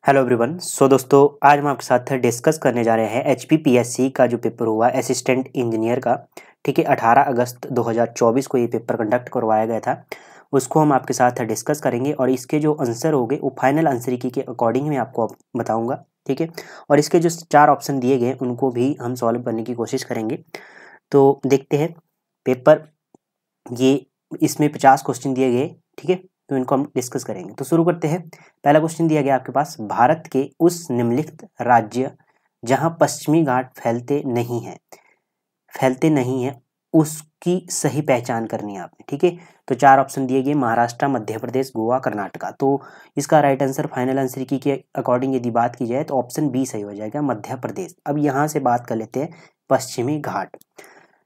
Hello everyone. दोस्तों आज हम आपके साथ डिस्कस करने जा रहे हैं एचपीपीएससी का जो पेपर हुआ असिस्टेंट इंजीनियर का। ठीक है, 18 अगस्त 2024 को ये पेपर कंडक्ट करवाया गया था, उसको हम आपके साथ डिस्कस करेंगे और इसके जो आंसर होंगे वो फाइनल आंसर की के अकॉर्डिंग मैं आपको बताऊंगा। ठीक है, और इसके जो 4 ऑप्शन दिए गए उनको भी हम सॉल्व करने की कोशिश करेंगे। तो देखते हैं पेपर, ये इसमें 50 क्वेश्चन दिए गए। ठीक है, तो इनको हम डिस्कस करेंगे। तो शुरू करते हैं। पहला क्वेश्चन दिया गया आपके पास, भारत के उस निम्नलिखित राज्य जहां पश्चिमी घाट फैलते नहीं है उसकी सही पहचान करनी है आपने। ठीक है, तो 4 ऑप्शन दिए गए, महाराष्ट्र, मध्य प्रदेश, गोवा, कर्नाटका। तो इसका राइट आंसर फाइनल आंसर की के अकॉर्डिंग यदि बात की जाए तो ऑप्शन बी सही हो जाएगा, मध्य प्रदेश। अब यहाँ से बात कर लेते हैं पश्चिमी घाट।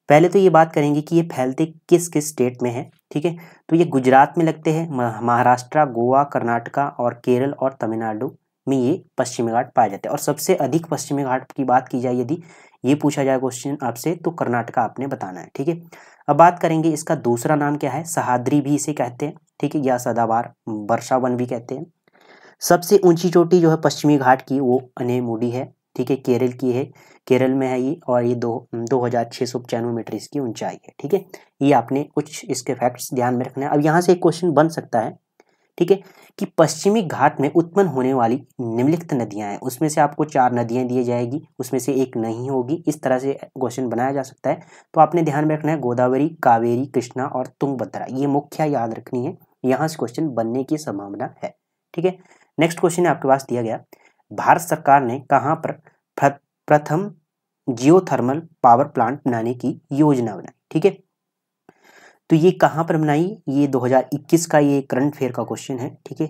पहले तो ये बात करेंगे कि ये फैलते किस किस स्टेट में है। ठीक है, तो ये गुजरात में लगते हैं, महाराष्ट्र, गोवा, कर्नाटका और केरल और तमिलनाडु में ये पश्चिमी घाट पाए जाते हैं। और सबसे अधिक पश्चिमी घाट की बात की जाए, यदि ये पूछा जाए क्वेश्चन आपसे, तो कर्नाटका आपने बताना है। ठीक है, अब बात करेंगे इसका दूसरा नाम क्या है, सह्याद्री भी इसे कहते हैं। ठीक है, या सदाबहार वर्षावन भी कहते हैं। सबसे ऊंची चोटी जो है पश्चिमी घाट की वो अनेमुडी है। ठीक है, केरल की है, केरल में है ये, और ये 2695 मीटर इसकी ऊंचाई है। ठीक है, ये आपने कुछ इसके फैक्ट्स ध्यान में रखना है। अब यहाँ से एक क्वेश्चन बन सकता है, ठीक है, कि पश्चिमी घाट में उत्पन्न होने वाली निम्नलिखित नदियां हैं, उसमें से आपको 4 नदियां दी जाएगी, उसमें से एक नहीं होगी। इस तरह से क्वेश्चन बनाया जा सकता है। तो आपने ध्यान में रखना है गोदावरी, कावेरी, कृष्णा और तुंगभद्रा, ये मुख्य याद रखनी है, यहाँ से क्वेश्चन बनने की संभावना है। ठीक है, नेक्स्ट क्वेश्चन आपके पास दिया गया, भारत सरकार ने कहाँ पर प्रथम जियोथर्मल पावर प्लांट बनाने की योजना बनाई। ठीक है, तो ये कहाँ पर बनाई, ये 2021 का ये करंट अफेयर का क्वेश्चन है। ठीक है,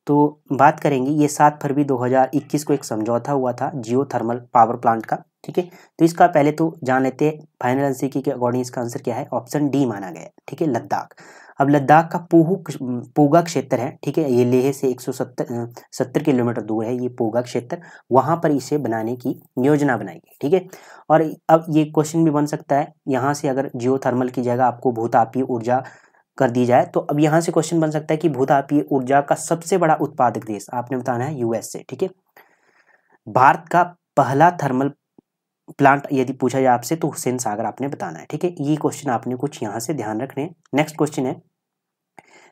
तो बात करेंगे, ये 7 फरवरी 2021 को एक समझौता हुआ था जियोथर्मल पावर प्लांट का। ठीक है, तो इसका पहले तो जान लेते हैं फाइनल आंसर की के अकॉर्डिंग इसका आंसर क्या है, ऑप्शन डी माना गया है। ठीक है, लद्दाख। अब लद्दाख का पूगा क्षेत्र है। ठीक है, ये लेह से 170 किलोमीटर दूर है ये पूगा क्षेत्र, वहां पर इसे बनाने की योजना बनाई गई। ठीक है, और अब ये क्वेश्चन भी बन सकता है, यहाँ से अगर जियोथर्मल की जगह आपको भूतापीय ऊर्जा कर दी जाए, तो अब यहाँ से क्वेश्चन बन सकता है कि भूतापीय ऊर्जा का सबसे बड़ा उत्पादक देश आपने बताना है यूएसए। ठीक है, भारत का पहला थर्मल प्लांट यदि पूछा जाए आपसे तो हुसैन सागर आपने बताना है। ठीक है, ये क्वेश्चन आपने कुछ यहाँ से ध्यान रखने हैं। नेक्स्ट क्वेश्चन है,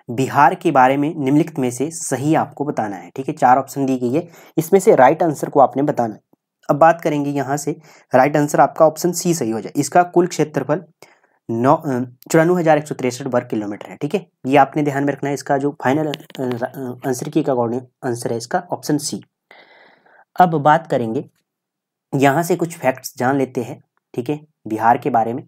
बिहार के बारे में निम्नलिखित में से सही आपको बताना है। ठीक है, 4 ऑप्शन दी गई है, इसमें से राइट आंसर को आपने बताना है। अब बात करेंगे यहाँ से, राइट आंसर आपका ऑप्शन सी सही हो जाए। इसका कुल क्षेत्रफल 94,163 वर्ग किलोमीटर है। ठीक है, ये आपने ध्यान में रखना है। इसका जो फाइनल आंसर की अकॉर्डिंग आंसर है इसका ऑप्शन सी। अब बात करेंगे, यहाँ से कुछ फैक्ट्स जान लेते हैं। ठीक है, बिहार के बारे में।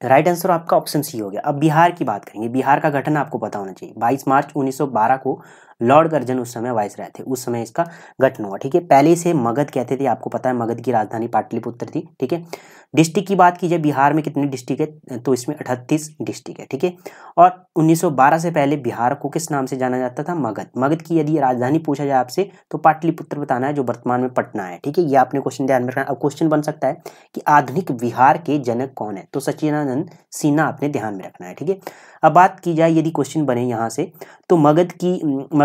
राइट आंसर आपका ऑप्शन सी हो गया। अब बिहार की बात करेंगे, बिहार का गठन आपको पता होना चाहिए। 22 मार्च 1912 को लॉर्ड कर्जन उस समय वाइस रहे थे, उस समय इसका गठन हुआ। ठीक है, पहले इसे मगध कहते थे, आपको पता है मगध की राजधानी पाटलिपुत्र थी। ठीक है, डिस्ट्रिक्ट की बात की जाए, बिहार में कितनी डिस्ट्रिक्ट है, तो इसमें 38 डिस्ट्रिक्ट है। ठीक है, और 1912 से पहले बिहार को किस नाम से जाना जाता था, मगध। मगध की यदि राजधानी पूछा जाए आपसे तो पाटलिपुत्र बताना है, जो वर्तमान में पटना है। ठीक है, ये आपने क्वेश्चन ध्यान में रखना है। अब क्वेश्चन बन सकता है कि आधुनिक बिहार के जनक कौन है, तो सचिदानंद सिन्हा आपने ध्यान में रखना है। ठीक है, अब बात की जाए यदि क्वेश्चन बने यहाँ से, तो मगध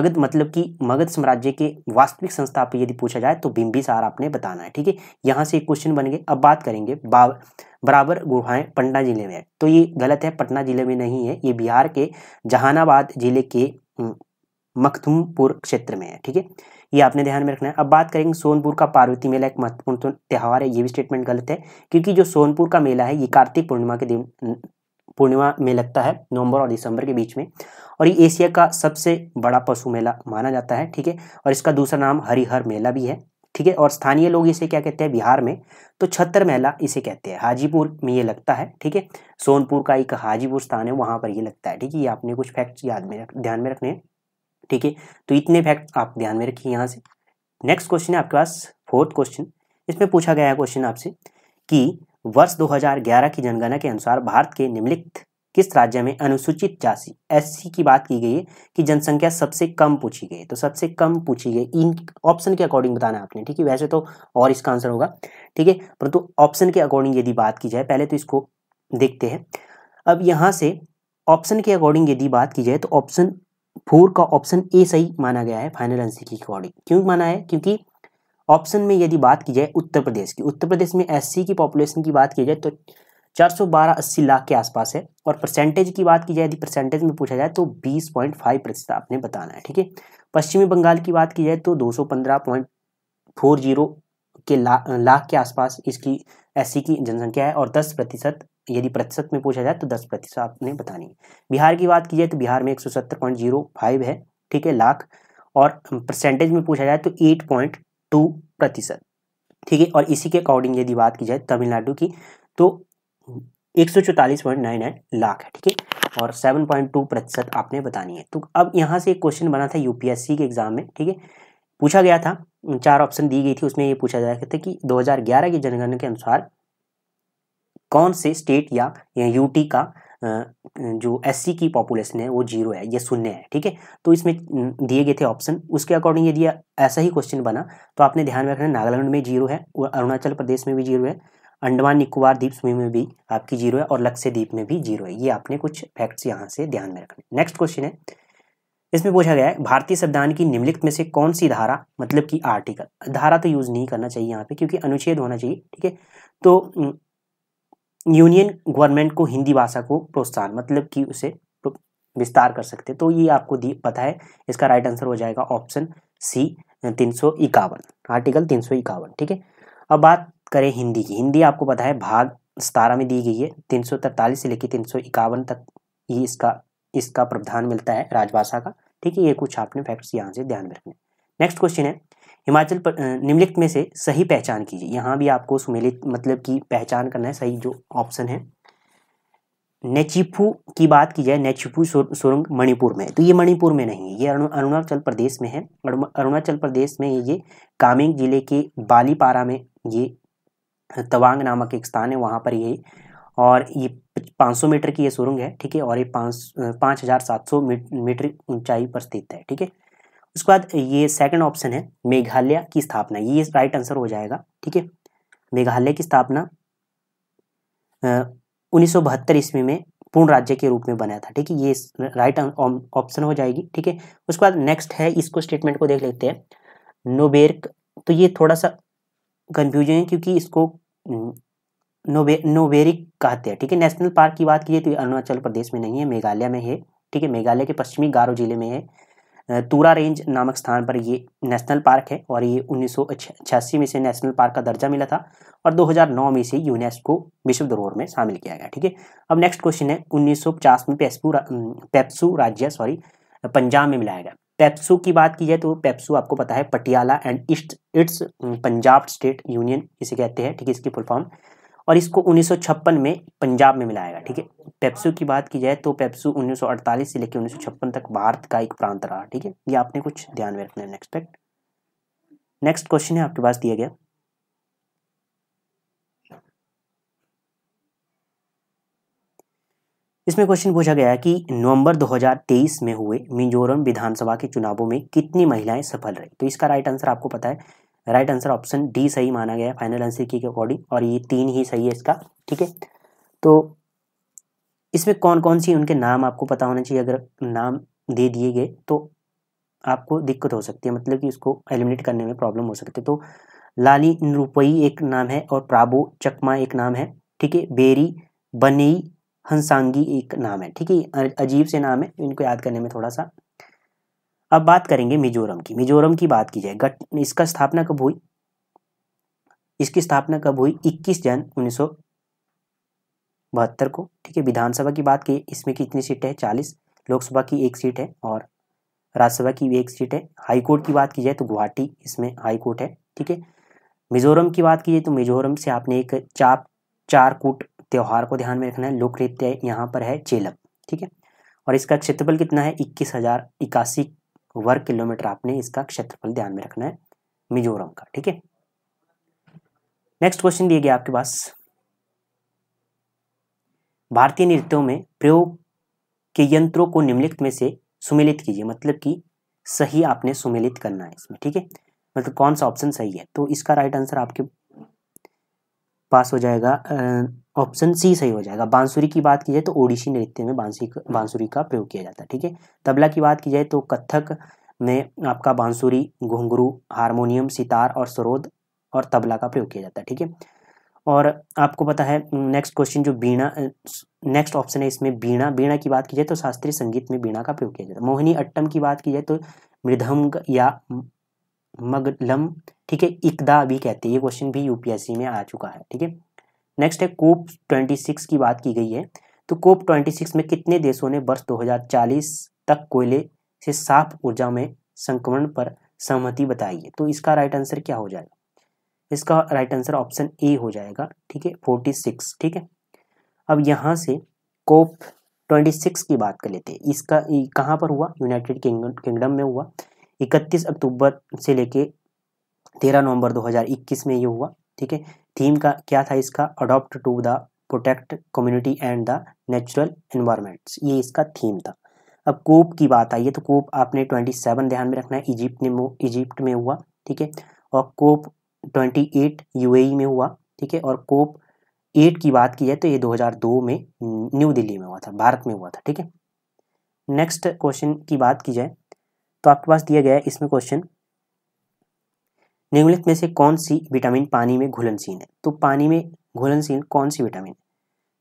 मतलब कि मगध साम्राज्य के वास्तविक संस्थापक यदि पूछा जाए तो बिंबिसार आपने बताना है। ठीक है, यहाँ से एक क्वेश्चन बन गए। अब बात करेंगे, बराबर गुफाएं पटना जिले में है, तो ये गलत है, पटना जिले में नहीं है, ये बिहार के जहानाबाद जिले के मखदुमपुर क्षेत्र में है। ठीक है, ये आपने ध्यान में रखना है। अब बात करेंगे सोनपुर का पार्वती मेला, एक महत्वपूर्ण त्यौहार है, ये भी स्टेटमेंट गलत है, क्योंकि जो सोनपुर का मेला है ये कार्तिक पूर्णिमा के दिन पूर्णिमा में लगता है, नवंबर और दिसंबर के बीच में, और ये एशिया का सबसे बड़ा पशु मेला माना जाता है। ठीक है, और इसका दूसरा नाम हरिहर मेला भी है। ठीक है, और स्थानीय लोग इसे क्या कहते हैं बिहार में, तो छत्र मेला इसे कहते हैं। हाजीपुर में ये लगता है। ठीक है, सोनपुर का एक हाजीपुर स्थान है, वहां पर ये लगता है। ठीक है, ये आपने कुछ फैक्ट्स ध्यान में रखने हैं। ठीक है, तो इतने फैक्ट आप ध्यान में रखिए यहाँ से। नेक्स्ट क्वेश्चन है आपके पास 4th क्वेश्चन। इसमें पूछा गया है क्वेश्चन आपसे कि वर्ष 2011 की जनगणना के अनुसार भारत के निम्नलिखित किस राज्य में अनुसूचित जाति एससी की बात की गई है कि जनसंख्या सबसे कम पूछी गई है, तो सबसे कम पूछी गई इन ऑप्शन के अकॉर्डिंग बताना है आपने, ठीक है। वैसे तो और इसका आंसर होगा, ठीक है, परंतु ऑप्शन के अकॉर्डिंग यदि बात की जाए, पहले तो इसको देखते हैं। अब यहाँ से ऑप्शन के अकॉर्डिंग यदि बात की जाए तो ऑप्शन 4 का ऑप्शन ए सही माना गया है फाइनल आंसर के अकॉर्डिंग। क्यों माना है? क्योंकि ऑप्शन में यदि बात की जाए उत्तर प्रदेश की, उत्तर प्रदेश में एससी की पॉपुलेशन की बात की जाए तो 412-80 लाख के आसपास है, और परसेंटेज की बात की जाए, यदि परसेंटेज में पूछा जाए तो 20.5% आपने बताना है, ठीक है। पश्चिमी बंगाल की बात की जाए तो 215.40 के लाख के आसपास इसकी एससी की जनसंख्या है, और 10% यदि प्रतिशत में पूछा जाए तो 10% आपने बतानी है। बिहार की बात की जाए तो बिहार में 170.05 है, ठीक है, लाख, और परसेंटेज में पूछा जाए तो 8.2%, ठीक है। और इसी के अकॉर्डिंग यदि बात की जाए तमिलनाडु की तो 144.99 लाख है, ठीक है, और 7.2% आपने बतानी है। तो अब यहाँ से एक क्वेश्चन बना था यूपीएससी के एग्जाम में, ठीक है, पूछा गया था, 4 ऑप्शन दी गई थी, उसमें ये पूछा जाया था कि 2011 की जनगणना के अनुसार कौन से स्टेट या यूटी का जो एससी की पॉपुलेशन है वो 0 है, ये शून्य है, ठीक है। तो इसमें दिए गए थे ऑप्शन, उसके अकॉर्डिंग यदि ऐसा ही क्वेश्चन बना तो आपने ध्यान में रखना, नागालैंड में 0 है, अरुणाचल प्रदेश में भी 0 है, अंडमान निकोबार द्वीप समूह में भी आपकी 0 है, और लक्षद्वीप में भी 0 है। ये आपने कुछ फैक्ट्स यहाँ से ध्यान में रखने। नेक्स्ट क्वेश्चन है, इसमें पूछा गया है भारतीय संविधान की निम्नलिखित में से कौन सी धारा, मतलब कि आर्टिकल, धारा तो यूज नहीं करना चाहिए यहाँ पे क्योंकि अनुच्छेद होना चाहिए, ठीक है। तो यूनियन गवर्नमेंट को हिंदी भाषा को प्रोत्साहन, मतलब कि उसे विस्तार कर सकते हैं, तो ये आपको पता है, इसका राइट आंसर हो जाएगा ऑप्शन सी 351, आर्टिकल 351, ठीक है। अब बात करें हिंदी की, हिंदी आपको पता है भाग 17 में दी गई है, 343 से लेकर 351 तक ये इसका प्रावधान मिलता है राजभाषा का, ठीक है। ये कुछ आपने फैक्ट्स यहाँ से ध्यान में रखने। नेक्स्ट क्वेश्चन है, हिमाचल निम्नलिखित में से सही पहचान कीजिए। यहाँ भी आपको सुमेलित मतलब की पहचान करना है, सही जो ऑप्शन है। नेचिफू की बात की जाए, नेचिफू सुरंग मणिपुर में, तो ये मणिपुर में नहीं है, ये अरुणाचल प्रदेश में है। अरुणाचल प्रदेश में ये कामेंग जिले के बालीपारा में ये तवांग नामक एक स्थान है, वहाँ पर ये, और ये 500 मीटर की ये सुरंग है, ठीक है, और ये 5700 मीटर ऊंचाई पर स्थित है, ठीक है। उसके बाद ये सेकंड ऑप्शन है मेघालय की स्थापना, ये राइट आंसर हो जाएगा, ठीक है। मेघालय की स्थापना 1972 ईस्वी में पूर्ण राज्य के रूप में बना था, ठीक है, ये राइट ऑप्शन हो जाएगी, ठीक है। उसके बाद नेक्स्ट है, इसको स्टेटमेंट को देख लेते हैं, नोबेर्क, तो ये थोड़ा सा कंफ्यूजन है क्योंकि इसको नोवेरिक कहते हैं, ठीक है। नेशनल पार्क की बात कीजिए तो अरुणाचल प्रदेश में नहीं है, मेघालय में है, ठीक है, मेघालय के पश्चिमी गारो जिले में है, तुरा रेंज नामक स्थान पर ये नेशनल पार्क है, और ये 1986 में से नेशनल पार्क का दर्जा मिला था, और 2009 में से यूनेस्को विश्व धरोहर में शामिल किया गया, ठीक है। अब नेक्स्ट क्वेश्चन है, 1950 में पेप्सू राज्य पंजाब में मिलाया गया। पेप्सू की बात की जाए तो पेप्सू आपको पता है Patiala and it's Punjab state union इसे कहते हैं, ठीक है, इसकी फुल फॉर्म, और इसको 1956 में पंजाब में मिलाया गया, ठीक है। पेप्सू की बात की जाए तो पेप्सू 1948 से लेकर 1956 तक भारत का एक प्रांत रहा, ठीक है, ये आपने कुछ ध्यान में रखना है। नेक्स्ट क्वेश्चन है आपके पास दिया गया, इसमें क्वेश्चन पूछा गया है कि नवंबर 2023 में हुए मिजोरम विधानसभा के चुनावों में कितनी महिलाएं सफल रही, तो इसका राइट आंसर आपको पता है, राइट आंसर ऑप्शन डी सही माना गया है फाइनल आंसर की के अकॉर्डिंग, और ये 3 ही सही है इसका, ठीक है। तो इसमें कौन कौन सी उनके नाम आपको पता होना चाहिए, अगर नाम दे दिए गए तो आपको दिक्कत हो सकती है, मतलब कि उसको एलिमिनेट करने में प्रॉब्लम हो सकती है। तो लाली निरूपई एक नाम है, और प्राबो चकमा एक नाम है, ठीक है, बेरी बनेई हंसांगी एक नाम है, ठीक है, अजीब से नाम है, इनको याद करने में थोड़ा सा। अब बात करेंगे मिजोरम की, मिजोरम की बात की जाए, इसका स्थापना कब हुई, इसकी स्थापना कब हुई, 21 जनवरी 1972 को, ठीक है। विधानसभा की बात की, इसमें कितनी सीटें हैं, 40, लोकसभा की 1 सीट है, और राज्यसभा की भी 1 सीट है। हाईकोर्ट की बात की जाए तो गुवाहाटी इसमें हाईकोर्ट है, ठीक है। मिजोरम की बात की जाए तो मिजोरम से आपने एक चारकूट त्योहार को ध्यान में रखना है, लोक नृत्य यहाँ पर है चेलम, ठीक है, और इसका क्षेत्रफल कितना है, 21,081 वर्ग किलोमीटर, आपने इसका क्षेत्रफल ध्यान में रखना है मिजोरम का, ठीक है। नेक्स्ट क्वेश्चन दिया गया आपके पास, भारतीय नृत्यों में प्रयोग के यंत्रों को निम्नलिखित में से सुमेलित कीजिए, मतलब कि सही आपने सुमेलित करना है इसमें, ठीक है, मतलब कौन सा ऑप्शन सही है। तो इसका राइट आंसर आपके पास हो जाएगा ऑप्शन सी सही हो जाएगा। बांसुरी की बात की जाए तो ओडिसी नृत्य में बांसुरी का प्रयोग किया जाता है, ठीक है। तबला की बात की जाए तो कथक में आपका बांसुरी, घुंघरू, हारमोनियम, सितार और सरोद और तबला का प्रयोग किया जाता है, ठीक है। और आपको पता है नेक्स्ट क्वेश्चन जो बीणा, नेक्स्ट ऑप्शन है इसमें बीणा। बीणा की बात की जाए तो शास्त्रीय संगीत में बीणा का प्रयोग किया जाता है। मोहिनी अट्टम की बात की जाए तो मृदंग या मगलम, ठीक है, इकदा भी कहते हैं। ये क्वेश्चन भी यूपीएससी में आ चुका है, ठीक है। नेक्स्ट है कोप 26 की बात की गई है। तो कोप 26 में कितने देशों ने वर्ष 2040 तक कोयले से साफ ऊर्जा में संक्रमण पर सहमति बताई है। तो इसका राइट आंसर क्या हो जाएगा? इसका राइट आंसर ऑप्शन ए हो जाएगा, ठीक है, 46, ठीक है। अब यहाँ से कोप 26 की बात कर लेते हैं। इसका कहाँ पर हुआ? यूनाइटेड किंगडम में हुआ। 31 अक्टूबर से लेके 13 नवंबर 2021 में ये हुआ, ठीक है। थीम का क्या था इसका? Adopt to the protect community and the natural environments, ये इसका थीम था। अब कोप की बात आई है तो कोप आपने 27 ध्यान में रखना है, इजिप्ट में हुआ, ठीक है। और कोप 28 यूएई में हुआ, ठीक है। और कोप 8 की बात की जाए तो ये 2002 में न्यू दिल्ली में हुआ था, भारत में हुआ था, ठीक है। नेक्स्ट क्वेश्चन की बात की जाए तो आपके पास दिया गया है इसमें क्वेश्चन, निम्नलिखित में से कौन सी विटामिन पानी में घुलनशील है? तो पानी में घुलनशील कौन सी विटामिन है?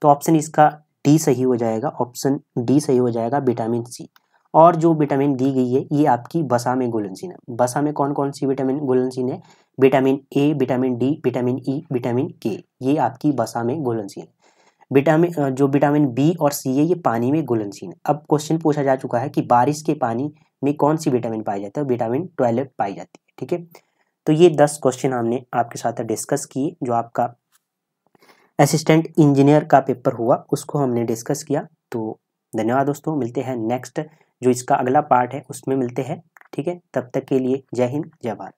तो ऑप्शन इसका डी सही हो जाएगा, ऑप्शन डी सही हो जाएगा, विटामिन सी। और जो विटामिन दी गई है ये आपकी वसा में घुलनशील है। वसा में कौन कौन सी विटामिन घुलनशील है? Vitamin A, vitamin D, vitamin E, vitamin के, ये आपकी वसा में घुलनशील है। जो विटामिन बी और सी है ये पानी में घुलनशील है। अब क्वेश्चन पूछा जा चुका है कि बारिश के पानी में कौन सी विटामिन पाई जाती है? विटामिन 12 पाई जाती है, ठीक है। तो ये 10 क्वेश्चन हमने आपके साथ डिस्कस किए, जो आपका असिस्टेंट इंजीनियर का पेपर हुआ उसको हमने डिस्कस किया। तो धन्यवाद दोस्तों, मिलते हैं नेक्स्ट जो इसका अगला पार्ट है उसमें मिलते हैं, ठीक है। तब तक के लिए जय हिंद, जय भारत।